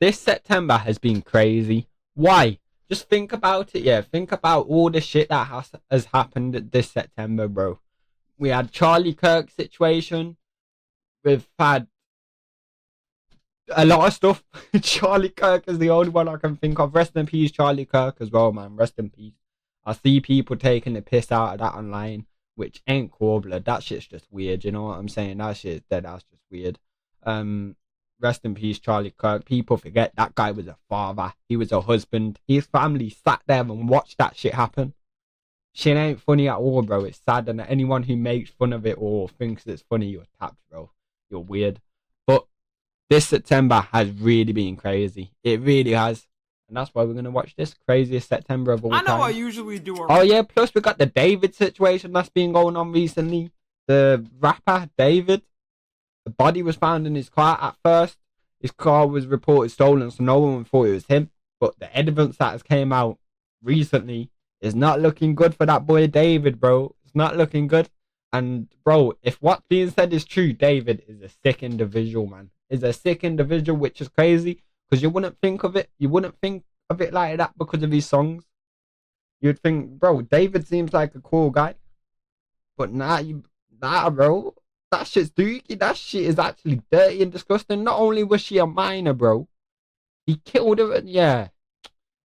this September has been crazy. Why? Just think about it, yeah. Think about all the shit that has happened this September, bro. We had Charlie Kirk situation. We've had a lot of stuff. Charlie Kirk is the only one I can think of. Rest in peace, Charlie Kirk, as well, man. Rest in peace. I see people taking the piss out of that online, which ain't cool, blood. That shit's just weird, you know what I'm saying? That shit's dead. That's just weird. Rest in peace, Charlie Kirk. People forget that guy was a father. He was a husband. His family sat there and watched that shit happen. Shit ain't funny at all, bro. It's sad, and anyone who makes fun of it or thinks it's funny, you're tapped, bro. You're weird. But this September has really been crazy. It really has. And that's why we're going to watch this craziest September of all time. I know I usually do a... Oh, yeah. Plus, we got the David situation that's been going on recently. The rapper, David. The body was found in his car at first. His car was reported stolen, so no one thought it was him. But the evidence that has came out recently is not looking good for that boy David, bro. It's not looking good. And, bro, if what's being said is true, David is a sick individual, man. Is a sick individual, which is crazy. Because you wouldn't think of it. You wouldn't think of it like that because of his songs. You'd think, bro, David seems like a cool guy. But nah, bro. That shit's dookie. That shit is actually dirty and disgusting. Not only was she a minor, bro. He killed her. Yeah.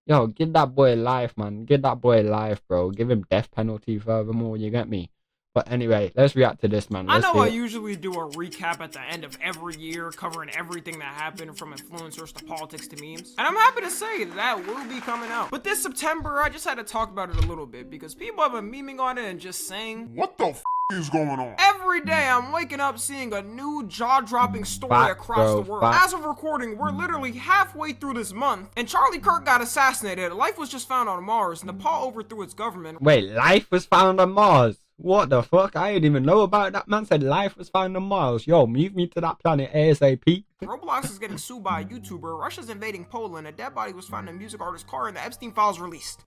Yo, give that boy life, man. Give that boy life, bro. Give him death penalty furthermore. You get me? But anyway, let's react to this, man. I know I usually do a recap at the end of every year, covering everything that happened from influencers to politics to memes. And I'm happy to say that will be coming out. But this September, I just had to talk about it a little bit because people have been memeing on it and just saying, what the f is going on? Every day I'm waking up seeing a new jaw-dropping story across the world. As of recording, we're literally halfway through this month, and Charlie Kirk got assassinated. Life was just found on Mars. Nepal overthrew its government. Wait, life was found on Mars? What the fuck? I didn't even know about that. Man said life was found on Mars. Yo, move me to that planet ASAP. Roblox is getting sued by a YouTuber. Russia's invading Poland. A dead body was found in a music artist's car, and the Epstein files released.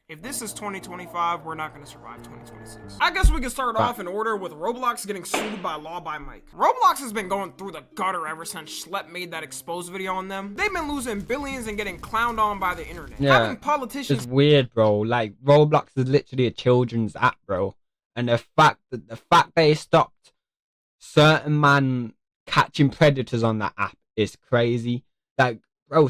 If this is 2025, we're not going to survive 2026. I guess we can start off in order with Roblox getting sued by Law by Mike. Roblox has been going through the gutter ever since Schlep made that exposed video on them. They've been losing billions and getting clowned on by the internet. Yeah, having politicians... It's weird, bro. Like, Roblox is literally a children's app, bro. And the fact that they stopped certain man catching predators on that app is crazy. Like, bro,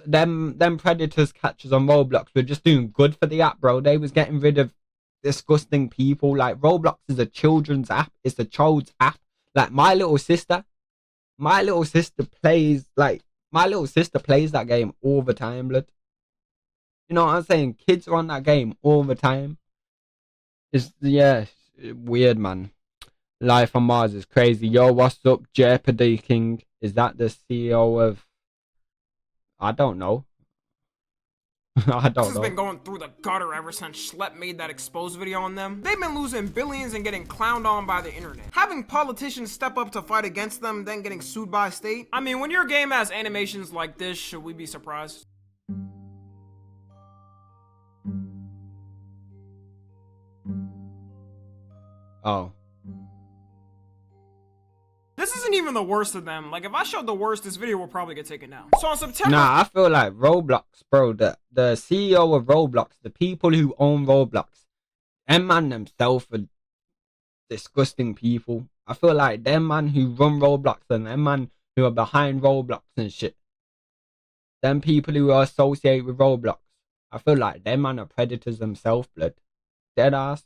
them predators catchers on Roblox were just doing good for the app, bro. They was getting rid of disgusting people. Like, Roblox is a children's app. It's a child's app. Like, my little sister plays that game all the time, blood. You know what I'm saying? Kids are on that game all the time. It's, yeah, weird, man. Life on Mars is crazy. Yo, what's up, Jeopardy King? Is that the CEO of... I don't know. I don't know. This has been going through the gutter ever since Schlep made that exposed video on them. They've been losing billions and getting clowned on by the internet. Having politicians step up to fight against them, then getting sued by a state. I mean, when your game has animations like this, should we be surprised? Oh. This isn't even the worst of them. Like, if I showed the worst, this video will probably get taken down. So on September... Nah, I feel like Roblox, bro, the CEO of Roblox, the people who own Roblox, them man themselves are disgusting people. I feel like them man who run Roblox and them man who are behind Roblox and shit, them people who are associated with Roblox, I feel like them man are predators themselves, blood. Dead ass.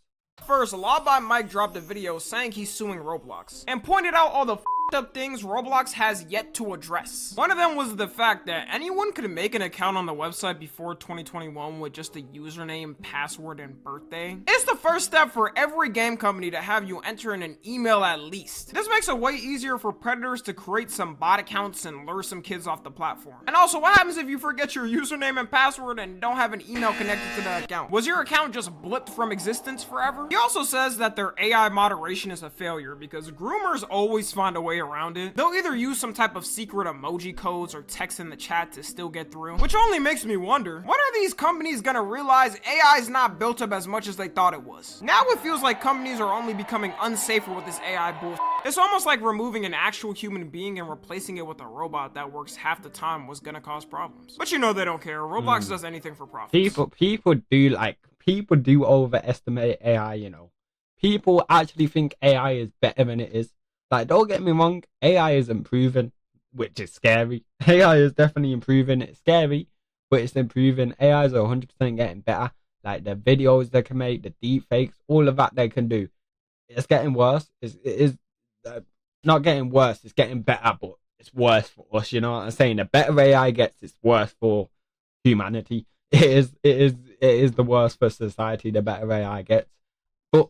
First, Law by Mike dropped a video saying he's suing Roblox and pointed out all the up things Roblox has yet to address. One of them was the fact that anyone could make an account on the website before 2021 with just a username, password, and birthday. It's the first step for every game company to have you enter in an email at least. This makes it way easier for predators to create some bot accounts and lure some kids off the platform. And also, what happens if you forget your username and password and don't have an email connected to that account? Was your account just blipped from existence forever? He also says that their AI moderation is a failure because groomers always find a way around it. They'll either use some type of secret emoji codes or text in the chat to still get through, which only makes me wonder, when are these companies gonna realize AI is not built up as much as they thought it was? Now it feels like companies are only becoming unsafer with this AI bullshit. It's almost like removing an actual human being and replacing it with a robot that works half the time was gonna cause problems. But you know they don't care. Roblox does anything for profits. People do overestimate AI, you know. People actually think AI is better than it is. Like, don't get me wrong, AI is improving, which is scary. AI is definitely improving. It's scary, but it's improving. AI is 100% getting better. Like, the videos they can make, the deep fakes, all of that they can do. It's getting worse. It is not getting worse. It's getting better, but it's worse for us. You know what I'm saying? The better AI gets, it's worse for humanity. It is the worst for society. The better AI gets. But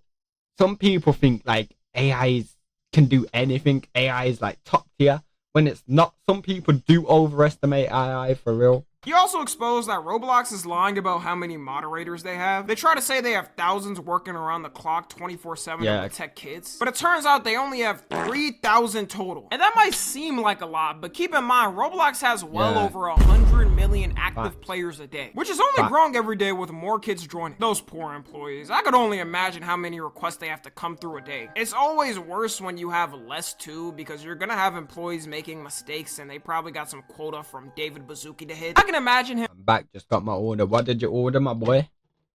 some people think like can do anything. AI is like top tier when it's not. Some people do overestimate AI for real. He also exposed that Roblox is lying about how many moderators they have. They try to say they have thousands working around the clock 24/7 to protect kids. But it turns out they only have 3,000 total. And that might seem like a lot, but keep in mind, Roblox has well over 100 million active players a day. Which is only growing every day with more kids joining. Those poor employees. I could only imagine how many requests they have to come through a day. It's always worse when you have less too, because you're gonna have employees making mistakes and they probably got some quota from David Bazooki to hit. I can imagine him. I'm back, just got my order. What did you order, my boy?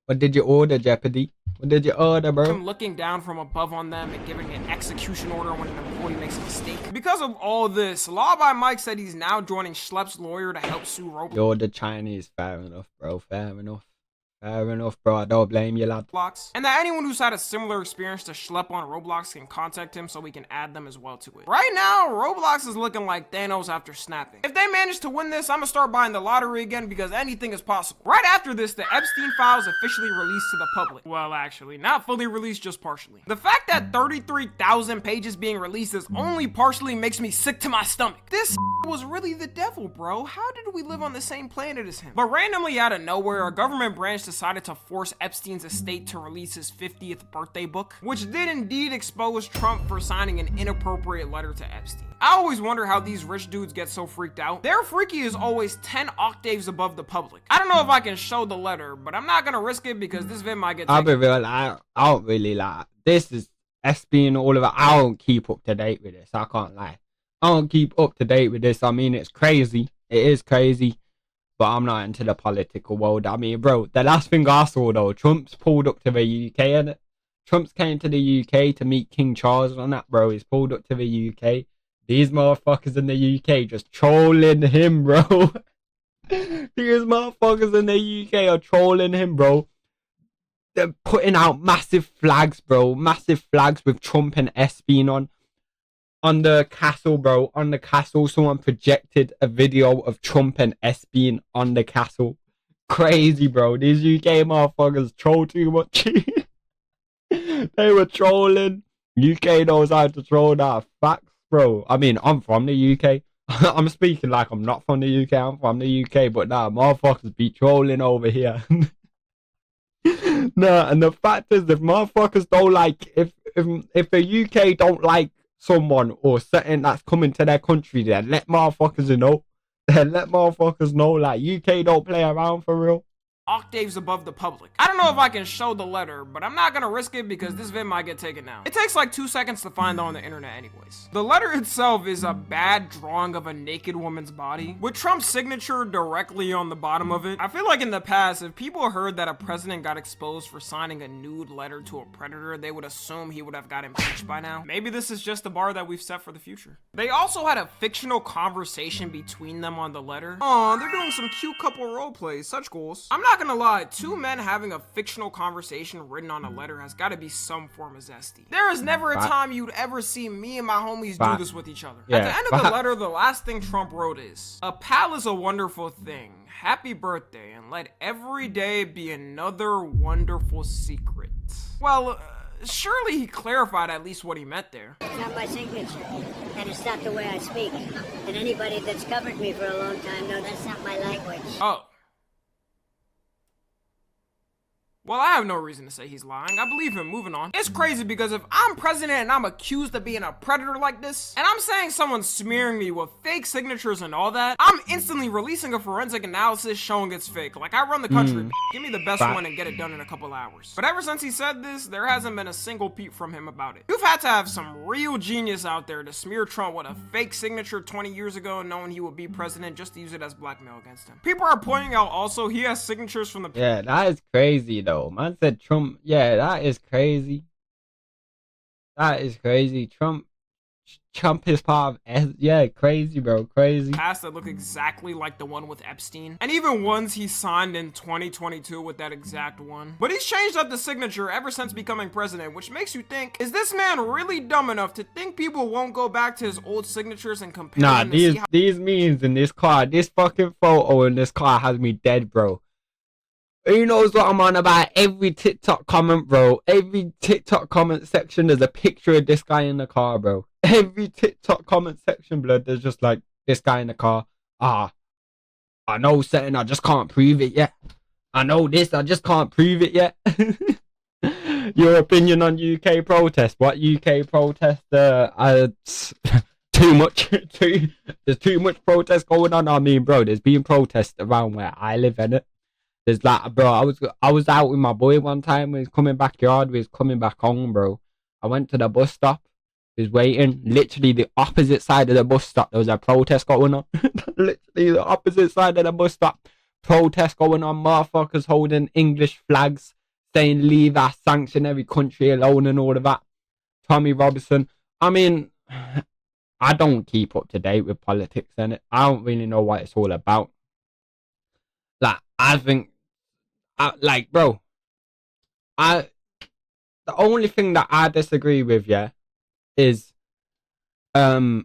What did you order, Jeopardy? What did you order, bro? Him looking down from above on them and giving an execution order when an employee makes a mistake. Because of all this, Law by Mike said he's now joining Schlepp's lawyer to help sue Roblox. You're the Chinese. Fair enough, bro. Fair enough. Fair enough, bro. I don't blame you, lad. And that anyone who's had a similar experience to Schlepp on Roblox can contact him so we can add them as well to it. Right now, Roblox is looking like Thanos after snapping. If they manage to win this, I'm gonna start buying the lottery again because anything is possible. Right after this, the Epstein files officially released to the public. Well, actually, not fully released, just partially. The fact that 33,000 pages being released is only partially makes me sick to my stomach. This was really the devil, bro. How did we live on the same planet as him? But randomly out of nowhere, a government branch decided to force Epstein's estate to release his 50th birthday book, which did indeed expose Trump for signing an inappropriate letter to Epstein. I always wonder how these rich dudes get so freaked out. Their freaky is always 10 octaves above the public. I don't know if I can show the letter, but I'm not gonna risk it because this vid might get taken. I'll be real, I don't really like this. Is Epstein all of it. I don't keep up to date with this. I can't lie. I don't keep up to date with this. I mean, it's crazy. It is crazy. But I'm not into the political world. I mean, bro, the last thing I saw, though, Trump's pulled up to the UK, and Trump's came to the UK to meet King Charles and that, bro. He's pulled up to the UK. These motherfuckers in the UK just trolling him, bro. These motherfuckers in the UK are trolling him, bro. They're putting out massive flags, bro. Massive flags with Trump and Epstein on the castle, bro. On the castle, someone projected a video of Trump and Epstein on the castle. Crazy, bro. These UK motherfuckers troll too much. They were trolling. UK knows how to troll that. Facts, bro. I mean, I'm from the UK. I'm speaking like I'm not from the UK. I'm from the UK, but nah, motherfuckers be trolling over here. Nah, and the fact is, if motherfuckers don't like, if the UK don't like someone or something that's coming to their country, then let motherfuckers know. Then let motherfuckers know, like, UK don't play around for real. Octaves above the public. I don't know if I can show the letter, but I'm not gonna risk it because this vid might get taken down. It takes like 2 seconds to find on the internet anyways. The letter itself is a bad drawing of a naked woman's body with Trump's signature directly on the bottom of it. I feel like in the past, if people heard that a president got exposed for signing a nude letter to a predator, they would assume he would have got impeached by now. Maybe this is just the bar that we've set for the future. They also had a fictional conversation between them on the letter. Aw, they're doing some cute couple role plays, such goals. I'm not gonna lie, 2 men having a fictional conversation written on a letter has got to be some form of zesty. There is never a time you'd ever see me and my homies do this with each other. At the end of the letter, the last thing Trump wrote is, "A pal is a wonderful thing. Happy birthday, and let every day be another wonderful secret." Well, surely he clarified at least what he meant there. It's not my signature, and it's not the way I speak. And anybody that's covered me for a long time knows that's not my language. Oh. Well, I have no reason to say he's lying. I believe him. Moving on. It's crazy because if I'm president and I'm accused of being a predator like this, and I'm saying someone's smearing me with fake signatures and all that, I'm instantly releasing a forensic analysis showing it's fake. Like, I run the country. Give me the best one and get it done in a couple hours. But ever since he said this, there hasn't been a single peep from him about it. You've had to have some real genius out there to smear Trump with a fake signature 20 years ago knowing he would be president just to use it as blackmail against him. People are pointing out also he has signatures from the... Yeah, that is crazy though. Man said Trump. Yeah, that is crazy. That is crazy. Trump is part of... Yeah, crazy, bro. Crazy. Past that look exactly like the one with Epstein. And even ones he signed in 2022 with that exact one. But he's changed up the signature ever since becoming president, which makes you think, is this man really dumb enough to think people won't go back to his old signatures and compare them to see how... these memes in this car, this fucking photo in this car has me dead, bro. Who knows what I'm on about? Every TikTok comment, bro. Every TikTok comment section, there's a picture of this guy in the car, bro. Every TikTok comment section, blood, there's just like this guy in the car. I know something, I just can't prove it yet. I know this, I just can't prove it yet. Your opinion on UK protest? What UK protest? Too much. There's too much protest going on. I mean, bro, there's been protests around where I live, in it. There's like, bro, I was out with my boy one time. We was coming backyard. We was coming back home, bro. I went to the bus stop. We was waiting. Literally the opposite side of the bus stop, there was a protest going on. Literally the opposite side of the bus stop. Protest going on. Motherfuckers holding English flags, saying leave our sanctuary country alone and all of that. Tommy Robinson. I mean, I don't keep up to date with politics, and I don't really know what it's all about. Like, I think, bro, the only thing that I disagree with, yeah, is, our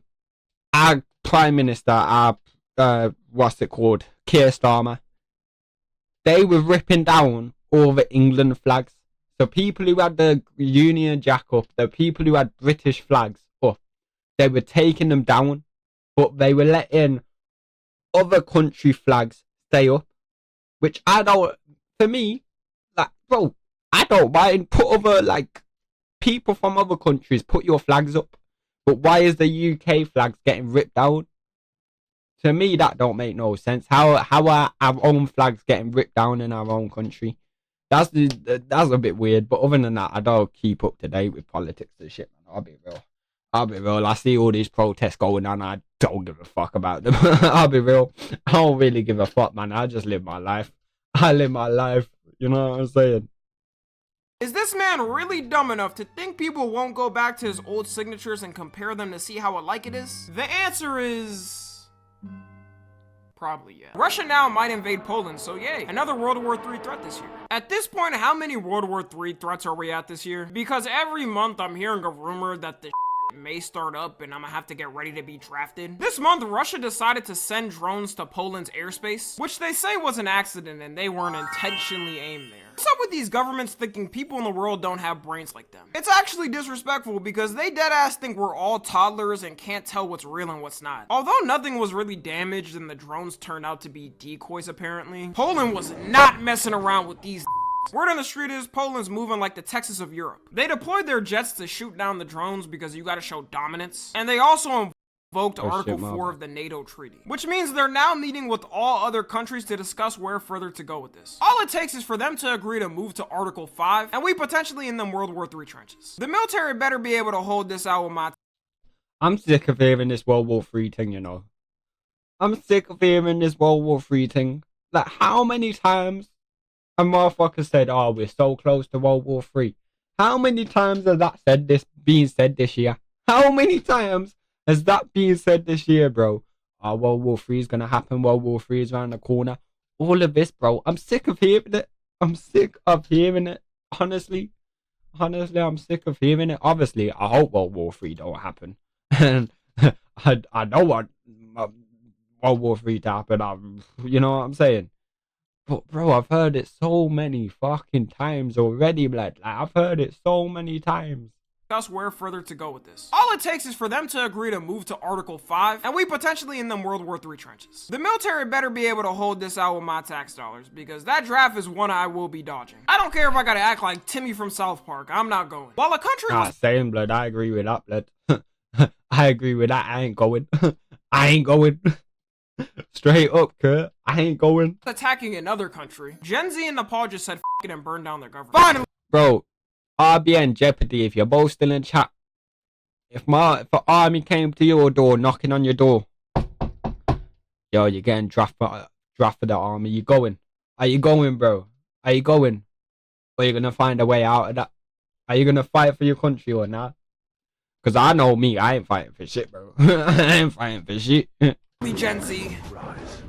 Prime Minister, what's it called, Keir Starmer. They were ripping down all the England flags. So people who had the Union Jack up, the people who had British flags up, they were taking them down, but they were letting other country flags stay up. Which I don't, for me, like, bro, I don't mind. Put other, like, people from other countries, put your flags up. But why is the UK flags getting ripped down? To me, that don't make no sense. How are our own flags getting ripped down in our own country? That's a bit weird. But other than that, I don't keep up to date with politics and shit, man. I'll be real. I see all these protests going on. I don't give a fuck about them. I'll be real. I don't really give a fuck, man. I just live my life. I live my life. You know what I'm saying? Is this man really dumb enough to think people won't go back to his old signatures and compare them to see how alike it is? The answer is... probably yeah. Russia now might invade Poland, so yay. Another World War III threat this year. At this point, how many World War III threats are we at this year? Because every month I'm hearing a rumor that the may start up and I'm gonna have to get ready to be drafted. This month, Russia decided to send drones to Poland's airspace, which they say was an accident and they weren't intentionally aimed there. What's up with these governments thinking people in the world don't have brains like them? It's actually disrespectful because they deadass think we're all toddlers and can't tell what's real and what's not. Although nothing was really damaged and the drones turned out to be decoys apparently, Poland was not messing around with these. Word on the street is Poland's moving like the Texas of Europe. They deployed their jets to shoot down the drones because you gotta show dominance. And they also invoked Article 4 of the NATO treaty, which means they're now meeting with all other countries to discuss where further to go with this. All it takes is for them to agree to move to Article 5, and we potentially in them World War III trenches. The military better be able to hold this out with my... I'm sick of hearing this World War III thing, you know. I'm sick of hearing this World War III thing. Like, how many times a motherfucker said, oh, we're so close to World War III? How many times has that been said this year? How many times has that been said this year, bro? Oh, World War III is gonna happen. World War III is around the corner. All of this, bro. I'm sick of hearing it. I'm sick of hearing it. Honestly, I'm sick of hearing it. Obviously, I hope World War III don't happen. And I don't want World War III to happen. You know what I'm saying? But bro, I've heard it so many fucking times already, blood. Like, I've heard it so many times. discuss where further to go with this. All it takes is for them to agree to move to Article 5, and we potentially in them World War III trenches. The military better be able to hold this out with my tax dollars, because that draft is one I will be dodging. I don't care if I gotta act like Timmy from South Park, I'm not going. While a country was same, blood. I agree with that, blood. I agree with that. I ain't going. I ain't going. Straight up, Kurt. I ain't going. attacking another country, Gen Z and Nepal just said F it and burned down their government. Finally! Bro, RBN Jeopardy, if you're both still in chat, if the army came to your door, knocking on your door, yo, you're getting draft for the army. You going? Are you going, bro? Are you going? Or are you gonna find a way out of that? Are you gonna fight for your country or not? Cause I know me, I ain't fighting for shit, bro. I ain't fighting for shit. Gen Z,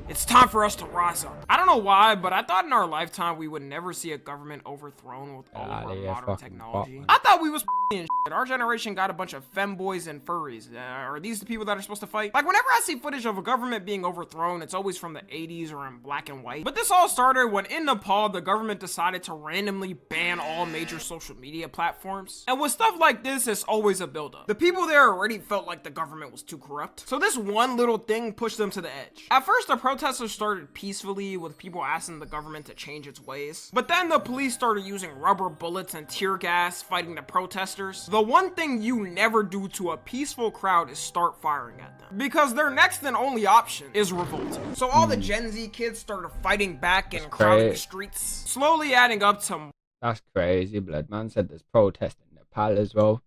it's time for us to rise up. I don't know why, but I thought in our lifetime we would never see a government overthrown with all of our modern technology. I thought we was shit. Our generation got a bunch of femboys and furries. Are these the people that are supposed to fight? Like, whenever I see footage of a government being overthrown, it's always from the 80s or in black and white. But this all started when in Nepal, the government decided to randomly ban all major social media platforms. And with stuff like this, it's always a buildup. The people there already felt like the government was too corrupt. So this one little thing pushed them to the edge. At first, the protesters started peacefully with people asking the government to change its ways. But then the police started using rubber bullets and tear gas fighting the protesters. The one thing you never do to a peaceful crowd is start firing at them, because their next and only option is revolt. So all the Gen Z kids started fighting back and crowding the streets, slowly adding up to... That's crazy, blood. Man said there's protest in Nepal as well.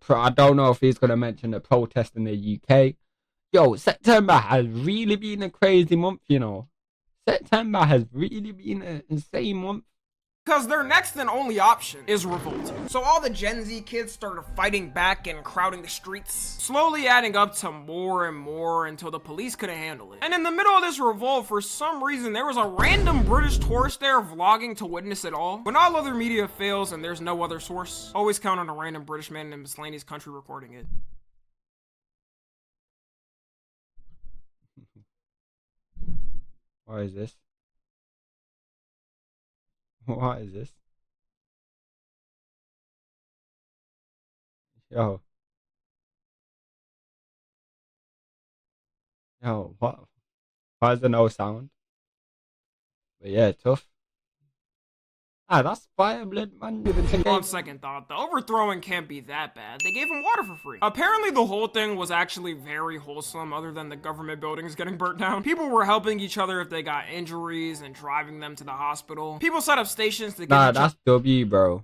I don't know if he's gonna mention the protest in the UK. Yo, September has really been a crazy month, you know. September has really been an insane month. Because their next and only option is revolt. So all the Gen Z kids started fighting back and crowding the streets, slowly adding up to more and more until the police couldn't handle it. And in the middle of this revolt, for some reason, there was a random British tourist there vlogging to witness it all. When all other media fails and there's no other source, always count on a random British man in a miscellaneous country recording it. What is this? What is this? Yo. Yo, what? Why is there no sound? But yeah, tough. That's fire, blood, man. On second thought, the overthrowing can't be that bad. They gave him water for free. Apparently the whole thing was actually very wholesome, other than the government buildings getting burnt down. People were helping each other if they got injuries and driving them to the hospital. People set up stations to get... that's W, bro.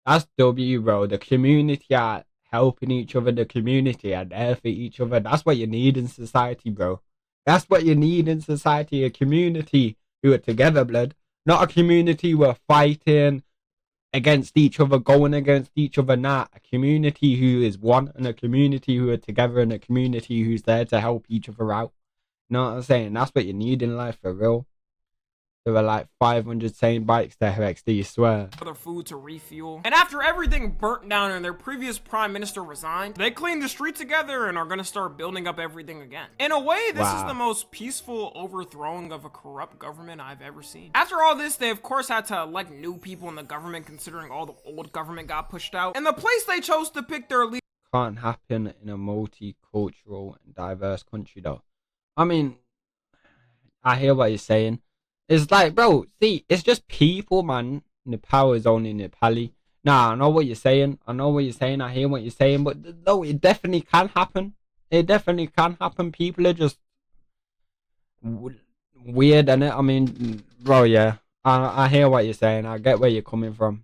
That's W, bro. The community are helping each other. The community are there for each other. That's what you need in society, bro. That's what you need in society. A community who are together, blood. Not a community who are fighting against each other, going against each other. Nah, a community who is one, and a community who are together, and a community who's there to help each other out. You know what I'm saying? That's what you need in life, for real. There were like 500 sane bikes there, XD, you swear. Other food to refuel. And after everything burnt down and their previous prime minister resigned, they cleaned the street together and are gonna start building up everything again. In a way, this is the most peaceful overthrowing of a corrupt government I've ever seen. After all this, they of course had to elect new people in the government, considering all the old government got pushed out. And the place they chose to pick their leader can't happen in a multicultural and diverse country, though. I mean, I hear what you're saying. It's like, bro, see, it's just people, man. Nepal is only Nepali. Nah, I know what you're saying. I hear what you're saying. But no, it definitely can happen. It definitely can happen. People are just weird, innit? I mean, bro, yeah. I hear what you're saying. I get where you're coming from.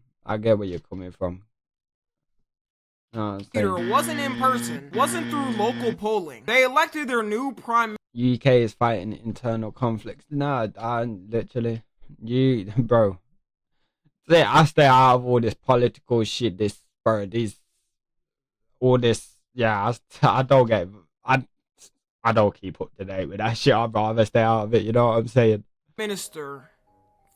Leader wasn't in person, wasn't through local polling. They elected their new prime UK is fighting internal conflicts. Nah, literally, bro. I stay out of all this political shit. Yeah, I don't get. I don't keep up to date with that shit. I'd rather stay out of it. You know what I'm saying? Minister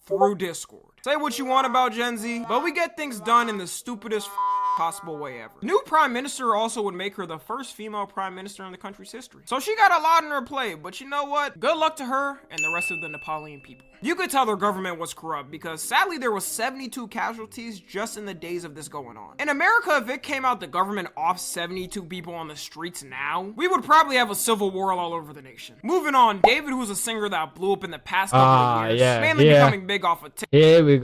through Discord. Say what you want about Gen Z, but we get things done in the stupidest possible way ever. New prime minister also would make her the first female prime minister in the country's history. So she got a lot on her plate, but you know what? Good luck to her and the rest of the Napoleon people. You could tell their government was corrupt because sadly there was 72 casualties just in the days of this going on. In America, if it came out the government off 72 people on the streets now, we would probably have a civil war all over the nation. Moving on, David, who's a singer that blew up in the past couple of years, mainly becoming big off of TikTok. Here we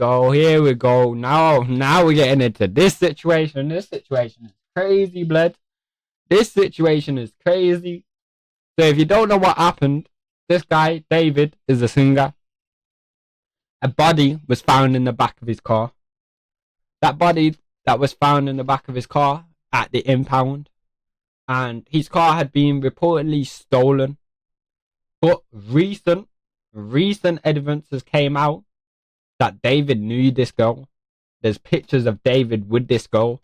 go. Now we're getting into this situation. This situation is crazy, blood. This situation is crazy. So if you don't know what happened, this guy, David, is a singer. A body was found in the back of his car. That body that was found in the back of his car at the impound. And his car had been reportedly stolen. But recent evidences came out that David knew this girl. There's pictures of David with this girl.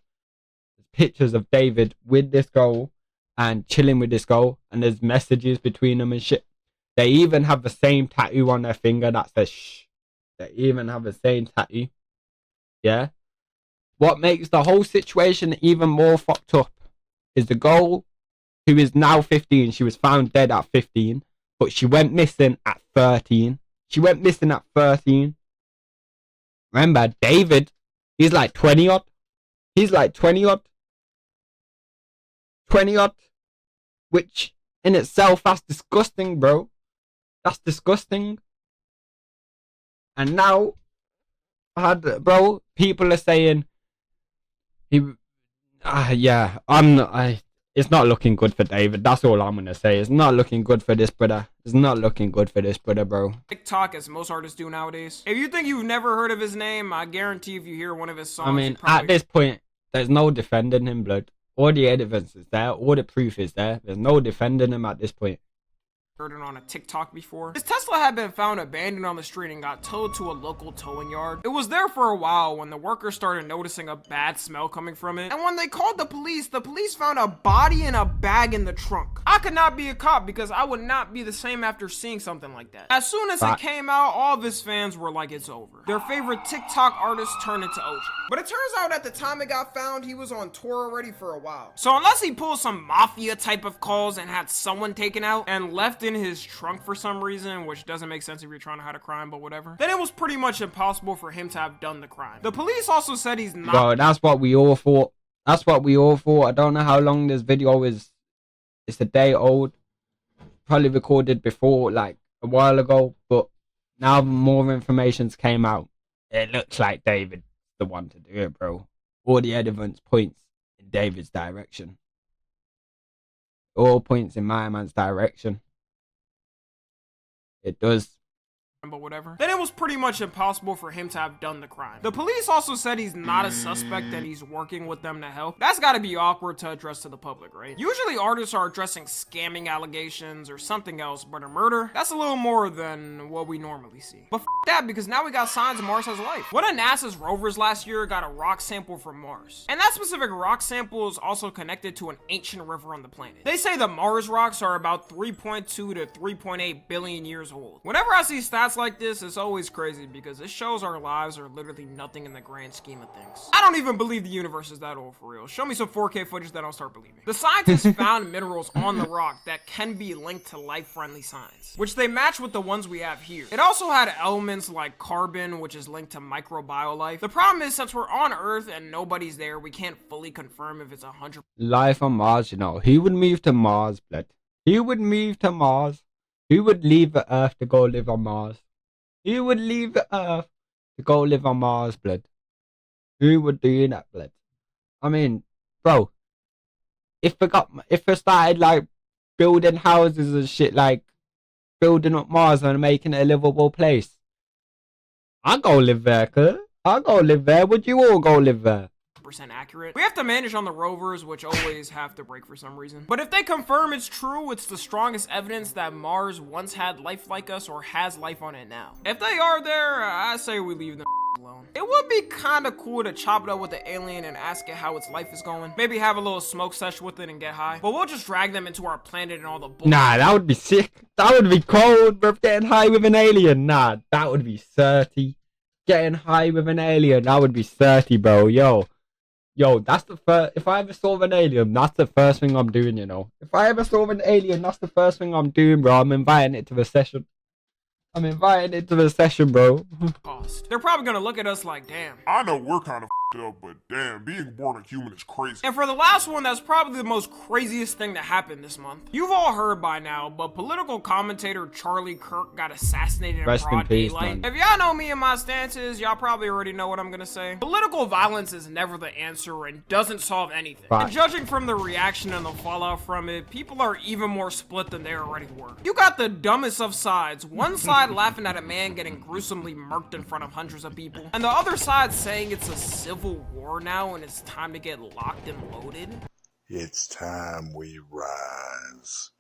There's pictures of David with this girl and chilling with this girl. And there's messages between them and shit. They even have the same tattoo on their finger that says shh. They even have the same tattoo. Yeah. What makes the whole situation even more fucked up is the girl who is now 15. She was found dead at 15. But she went missing at 13. She went missing at 13. Remember, David, he's like 20 odd. He's like 20 odd. 20 odd. Which in itself, that's disgusting, bro. That's disgusting. And now, bro, people are saying, it's not looking good for David. That's all I'm going to say. It's not looking good for this brother. It's not looking good for this brother, bro. TikTok, as most artists do nowadays. If you think you've never heard of his name, I guarantee if you hear one of his songs, I mean, at this point, there's no defending him, blood. All the evidence is there. All the proof is there. There's no defending him at this point. Heard it on a TikTok before. His Tesla had been found abandoned on the street and got towed to a local towing yard. It was there for a while when the workers started noticing a bad smell coming from it. And when they called the police found a body in a bag in the trunk. I could not be a cop because I would not be the same after seeing something like that. As soon as it came out, all of his fans were like, it's over. Their favorite TikTok artist turned into OJ. But it turns out at the time it got found, he was on tour already for a while. So unless he pulled some mafia type of calls and had someone taken out and left in his trunk for some reason, which doesn't make sense if you're trying to hide a crime, but whatever, then it was pretty much impossible for him to have done the crime. The police also said he's not. Bro, that's what we all thought. That's what we all thought. I don't know how long this video is. It's a day old. Probably recorded before, like a while ago, but now more information's came out. It looks like David's the one to do it, bro. All the evidence points in David's direction. All points in my man's direction. It does. But whatever, then it was pretty much impossible for him to have done the crime. The police also said he's not a suspect, that he's working with them to help. That's gotta be awkward to address to the public, right? Usually artists are addressing scamming allegations or something else, but a murder, that's a little more than what we normally see. But that, because now we got signs of Mars has life. One of NASA's rovers last year got a rock sample from Mars, and that specific rock sample is also connected to an ancient river on the planet. They say the Mars rocks are about 3.2 to 3.8 billion years old. Whenever I see stats like this, it's always crazy because it shows our lives are literally nothing in the grand scheme of things. I don't even believe the universe is that old for real. Show me some 4K footage, then I'll start believing. The scientists found minerals on the rock that can be linked to life-friendly signs, which they match with the ones we have here. It also had elements like carbon, which is linked to microbial life. The problem is, since we're on Earth and nobody's there, we can't fully confirm if it's 100% life on Mars. You know, who would move to Mars, blood? Who would move to Mars? Who would leave the Earth to go live on Mars? Who would leave the Earth to go live on Mars, blood? Who would do that, blood? I mean, bro, if we started like building houses and shit, like building up Mars and making it a livable place, I'll go live there, cuz. I'll go live there. Would you all go live there? accurate. We have to manage on the rovers, which always have to break for some reason. But if they confirm it's true, it's the strongest evidence that Mars once had life like us or has life on it now. If they are there, I say we leave them alone. It would be kind of cool to chop it up with the alien and ask it how its life is going. Maybe have a little smoke session with it and get high. But we'll just drag them into our planet and all the bullshit. Nah, that would be sick. That would be cold, bro. Getting high with an alien. Nah, that would be 30. Getting high with an alien. That would be 30, bro. Yo. Yo, that's the first. If I ever saw an alien, that's the first thing I'm doing. You know, if I ever saw an alien, that's the first thing I'm doing, bro. I'm inviting it to the session. I'm inviting it to the session, bro. Cost. They're probably gonna look at us like, damn. I know we're kind of up, but damn, being born a human is crazy. And for the last one, that's probably the most craziest thing that happened this month. You've all heard by now, but political commentator Charlie Kirk got assassinated in broad daylight. If y'all know me and my stances, y'all probably already know what I'm gonna say. Political violence is never the answer and doesn't solve anything. And judging from the reaction and the fallout from it, people are even more split than they already were. You got the dumbest of sides. One side laughing at a man getting gruesomely murked in front of hundreds of people, and the other side saying it's a civil war now and it's time to get locked and loaded. It's time we rise.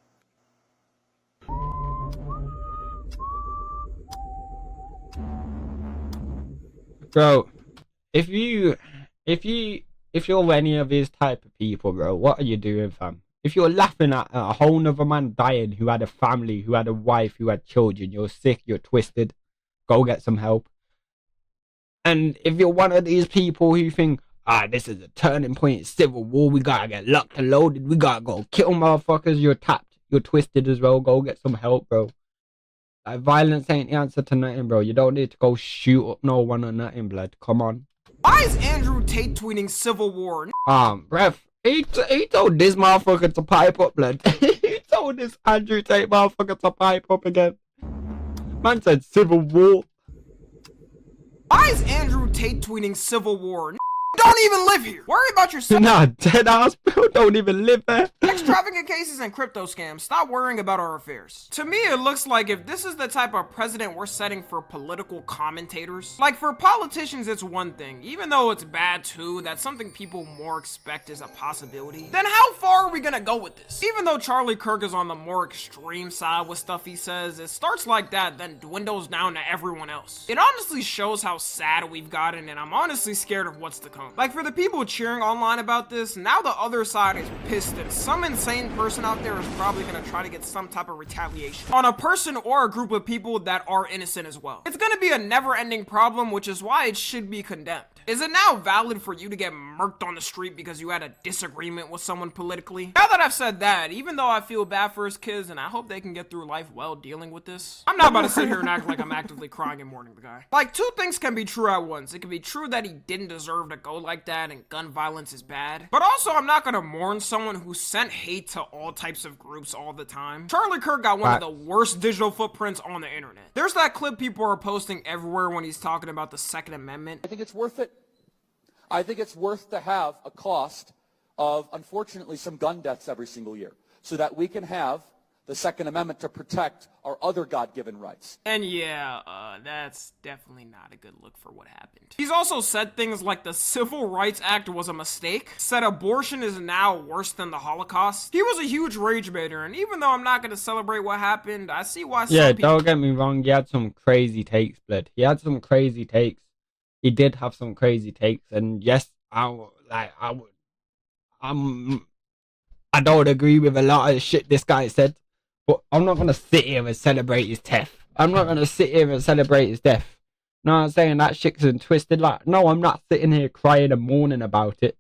Bro, if you're any of these type of people, bro, what are you doing, fam? If you're laughing at a whole nother man dying who had a family, who had a wife, who had children, you're sick, you're twisted, go get some help. And if you're one of these people who think, this is a turning point, civil war, we gotta get locked and loaded, we gotta go kill motherfuckers, you're tapped, you're twisted as well, go get some help, bro. Like, violence ain't the answer to nothing, bro. You don't need to go shoot up no one or nothing, blood. Come on. Why is Andrew Tate tweeting civil war? Ref, he told this motherfucker to pipe up, blood. He told this Andrew Tate motherfucker to pipe up again. Man said civil war. Why is Andrew Tate tweeting civil war? Don't even live here. Worry about yourself. Nah, dead ass bro, don't even live there. Extravagant cases and crypto scams. Stop worrying about our affairs. To me, it looks like if this is the type of president we're setting for political commentators, like for politicians, it's one thing. Even though it's bad too, that's something people more expect is a possibility. Then how far are we gonna go with this? Even though Charlie Kirk is on the more extreme side with stuff he says, it starts like that, then dwindles down to everyone else. It honestly shows how sad we've gotten, and I'm honestly scared of what's to come. Like, for the people cheering online about this, now the other side is pissed and some insane person out there is probably gonna try to get some type of retaliation on a person or a group of people that are innocent as well. It's gonna be a never-ending problem, which is why it should be condemned. Is it now valid for you to get murked on the street because you had a disagreement with someone politically? Now that I've said that, even though I feel bad for his kids and I hope they can get through life well dealing with this, I'm not about to sit here and act like I'm actively crying and mourning the guy. Like, two things can be true at once. It can be true that he didn't deserve to go like that and gun violence is bad, but also I'm not gonna mourn someone who sent hate to all types of groups all the time. Charlie Kirk got one of the worst digital footprints on the internet. There's that clip people are posting everywhere when he's talking about the Second Amendment. I think it's worth it. I think it's worth to have a cost of, unfortunately, some gun deaths every single year so that we can have the Second Amendment to protect our other God-given rights. And yeah, that's definitely not a good look for what happened. He's also said things like the Civil Rights Act was a mistake, said abortion is now worse than the Holocaust. He was a huge rage baiter, and even though I'm not going to celebrate what happened, I see why some people... don't get me wrong, he had some crazy takes, blood. He had some crazy takes. He did have some crazy takes, and yes, I don't agree with a lot of the shit this guy said, but I'm not gonna sit here and celebrate his death. I'm not gonna sit here and celebrate his death. No, I'm saying that shit's and twisted. Like, no, I'm not sitting here crying and mourning about it.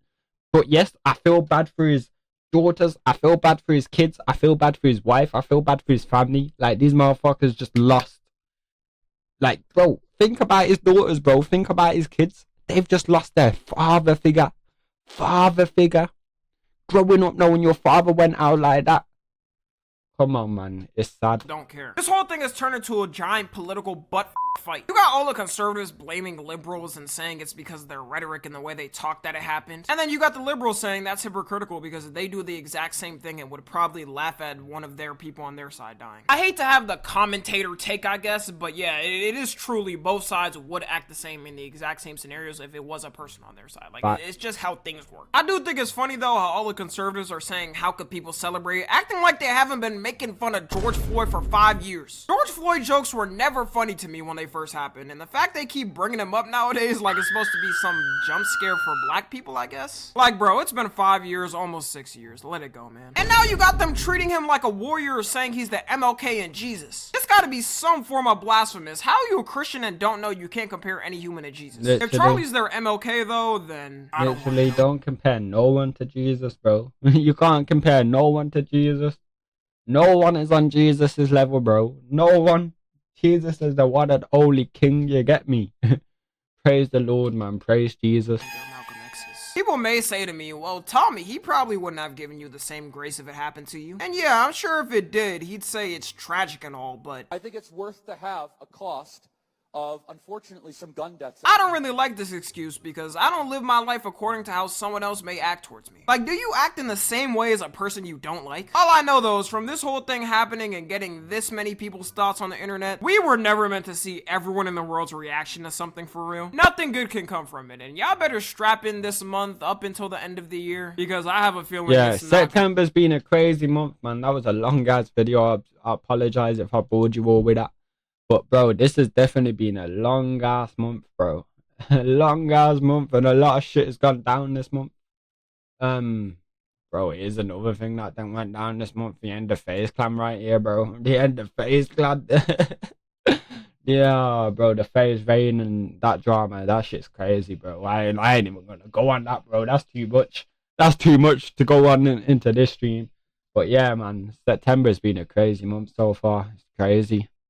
But yes, I feel bad for his daughters. I feel bad for his kids. I feel bad for his wife. I feel bad for his family. Like, these motherfuckers just lost. Like, bro, think about his daughters, bro. Think about his kids. They've just lost their father figure. Father figure. Growing up knowing your father went out like that. Come on, man. It's sad. Don't care. This whole thing has turned into a giant political butt fight. You got all the conservatives blaming liberals and saying it's because of their rhetoric and the way they talk that it happened. And then you got the liberals saying that's hypocritical because they do the exact same thing and would probably laugh at one of their people on their side dying. I hate to have the commentator take, I guess, but yeah, it is truly both sides would act the same in the exact same scenarios if it was a person on their side. Like, it's just how things work. I do think it's funny, though, how all the conservatives are saying, how could people celebrate? Acting like they haven't been making fun of George Floyd for 5 years. George Floyd jokes were never funny to me when they first happened, and the fact they keep bringing him up nowadays like it's supposed to be some jump scare for black people, I guess. Like, bro, it's been 5 years, almost 6 years. Let it go, man. And now you got them treating him like a warrior, saying he's the MLK and Jesus. It's gotta be some form of blasphemous. How are you a Christian and don't know you can't compare any human to Jesus? Literally. If Charlie's their MLK, though, then I don't Literally, don't compare no one to Jesus, bro. You can't compare no one to Jesus. No one is on Jesus's level, bro. No one. Jesus is the one and only king, you get me? Praise the Lord, man. Praise Jesus. People may say to me, well, Tommy, he probably wouldn't have given you the same grace if it happened to you. And yeah, I'm sure if it did, he'd say it's tragic and all, but I think it's worth to have a cost of, unfortunately, some gun deaths. I don't really like this excuse because I don't live my life according to how someone else may act towards me. Like, do you act in the same way as a person you don't like? All I know, though, is from this whole thing happening and getting this many people's thoughts on the internet, we were never meant to see everyone in the world's reaction to something for real. Nothing good can come from it, and y'all better strap in this month up until the end of the year because I have a feeling it's not. September's been a crazy month, man. That was a long-ass video. I apologize if I bored you all with that. But, bro, this has definitely been a long-ass month, bro. A long-ass month, and a lot of shit has gone down this month. Bro, here's another thing that then went down this month. The end of FaZe Clan right here, bro. The end of FaZe Clan. Yeah, bro, the FaZe Rain and that drama, that shit's crazy, bro. I ain't even gonna go on that, bro. That's too much. That's too much to go on into this stream. But, yeah, man, September's been a crazy month so far. It's crazy.